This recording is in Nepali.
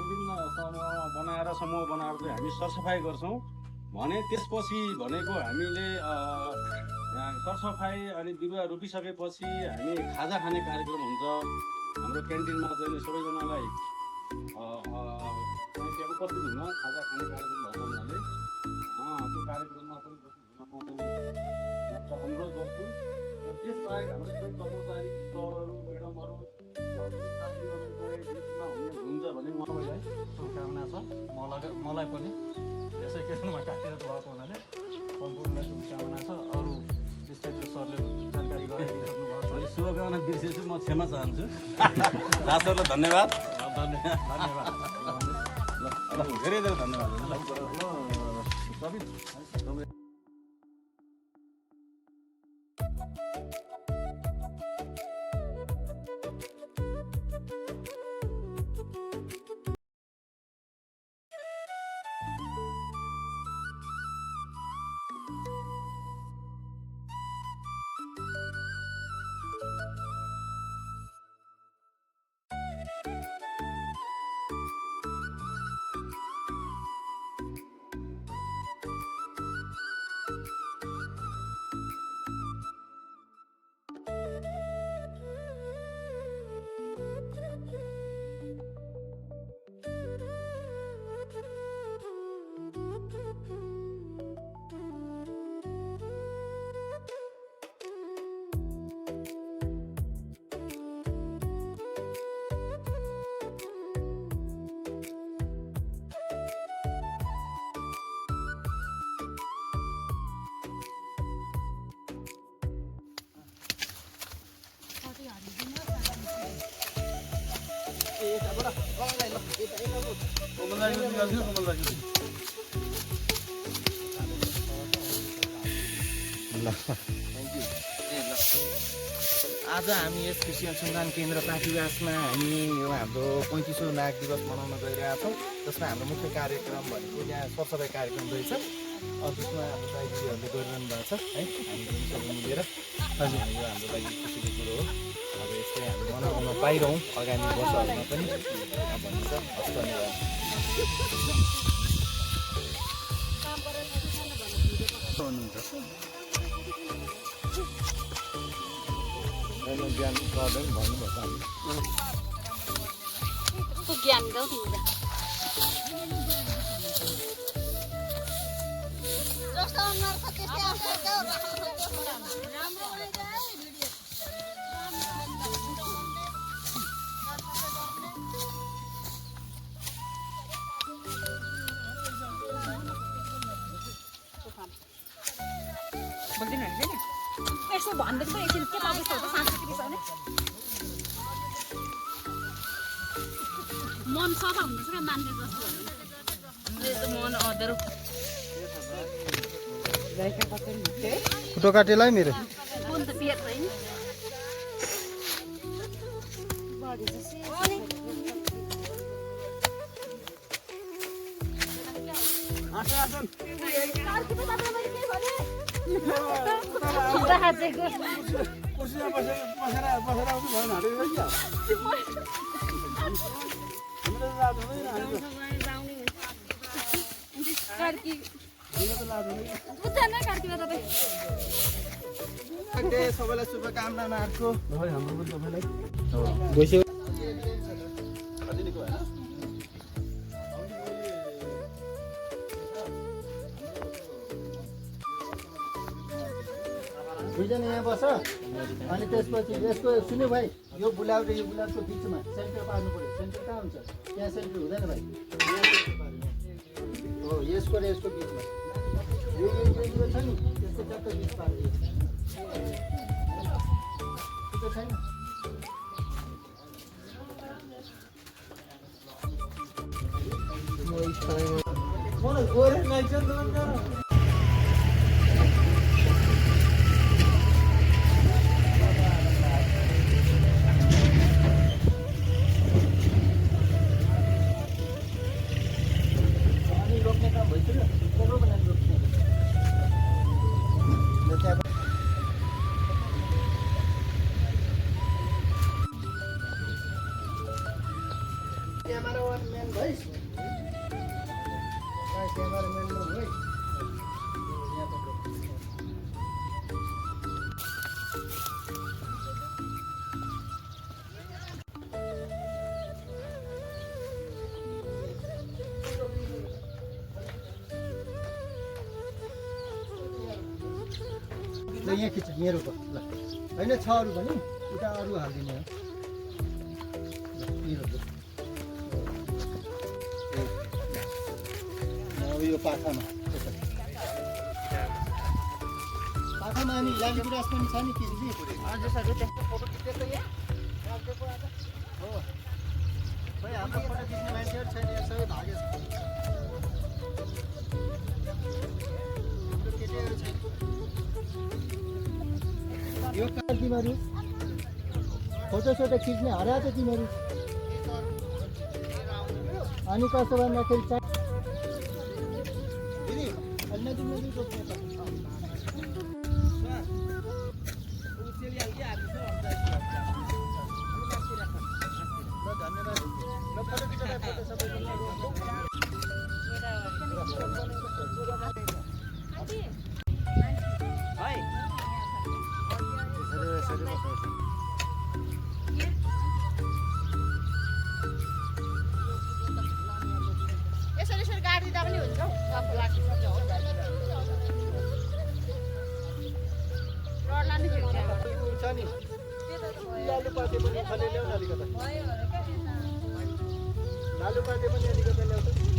विभिन्न समूह बनाएर चाहिँ हामी सरसफाइ गर्छौँ भने त्यसपछि भनेको हामीले सरसफाइ अनि बिरुवा रोपिसकेपछि हामी खाजा खाने कार्यक्रम हुन्छ हाम्रो क्यान्टिनमा चाहिँ सबैजनालाई त्यहाँ उपस्थित हुन खाजा खाने कार्यक्रम भएको हुनाले त्यो कार्यक्रममा पनि अनुरोध गर्छु त्यसबाहेक हाम्रो सबै कर्मचारी सरहरू म्याडमहरू हुन्छ भन्ने उहाँलाई शुभकामना छ मलाई पनि यसै केसमा कार्यरत भएको हुनाले सम्पूर्ण शुभकामना छ अरू विस्तृत सरले जानकारी गराइदिनु भएको छ शुभकामना बिर्सेछु म क्षमा चाहन्छु सरलाई धन्यवाद धेरै धेरै धन्यवाद आज हामी यस कृषि अनुसन्धान केन्द्र पाखीबासमा हामी यो हाम्रो 35औं नाग दिवस मनाउन गइरहेका छौँ जसमा हाम्रो मुख्य कार्यक्रम भनेको यहाँ सरसफाइ कार्यक्रम रहेछ जसमा हाम्रो दाइजीहरूले गरिरहनु भएको छ है हामी सबै मिलेर हजुर यो हाम्रो लागि खुसीको कुरो हो अब यस्तै हामी मनाउन पाइरहौँ आगामी वर्षहरूमा पनि भनिन्छ हस् धन्यवाद ज्ञान गर्दैन भन्नुभएको हामी ज्ञान गाउँ तिमीलाई जस्तो अनुहार छ त्यस्तै आउँछ राम्रो बोल्दिन नि यसो भन्दैछ एकछिन के लाग्छ त सांस्कृतिक रिसाउने मन सफा हुँदैछ क्या मान्छे जस्तो मन अदर फोटो काटेलाई मेरो मन त पियर छैन बडी सबैलाई शुभकामना नार्को हाम्रो पनि सबैलाई दुईजना यहाँ बस अनि त्यसपछि यसको सुन्यो भाइ यो बुलाउ र यो बुलाउको बिचमा सेन्टर पार्नु पर्यो सेन्टर कहाँ हुन्छ त्यहाँ सेन्टर हुँदैन भाइ हो यसको र यसको बिचमा यो छ नि त्यसको टक्क बिच पार्नु त्यो छैन मलाई गोरे लाग्छ त क्यामेराम्यान भइस् क्यामेराम्यान है ल यहाँ खिच यहाँ रोप ल होइन छ अरू पनि उता अरू हालिदिने हो यो रोप अब यो पाखामा पाखामा अनि लाली गुराँस पनि छ नि किन्जी हजुर सर त्यो फोटो खिचेको यहाँ हो खै हाम्रो फोटो खिच्ने मान्छेहरू छैन यहाँ सबै भागेछ हाम्रो केटीहरू छैन यो कहाँ तिमीहरू फोटोसोटो खिच्ने हराएको छ तिमीहरू अनि कसो भन्दाखेरि दिदी अन्य तिमीहरू रोक्ने त धन्यवाद ल फोटो खिच्नलाई फोटो यसरी यसरी गाडी दिँदा पनि हुन्छ हौ गफ लाग्छ रड लानु फेरि छ नि लालुपाते पनि खाली ल्याउन अलिकता लालुपाते पनि अलिकता ल्याउँछ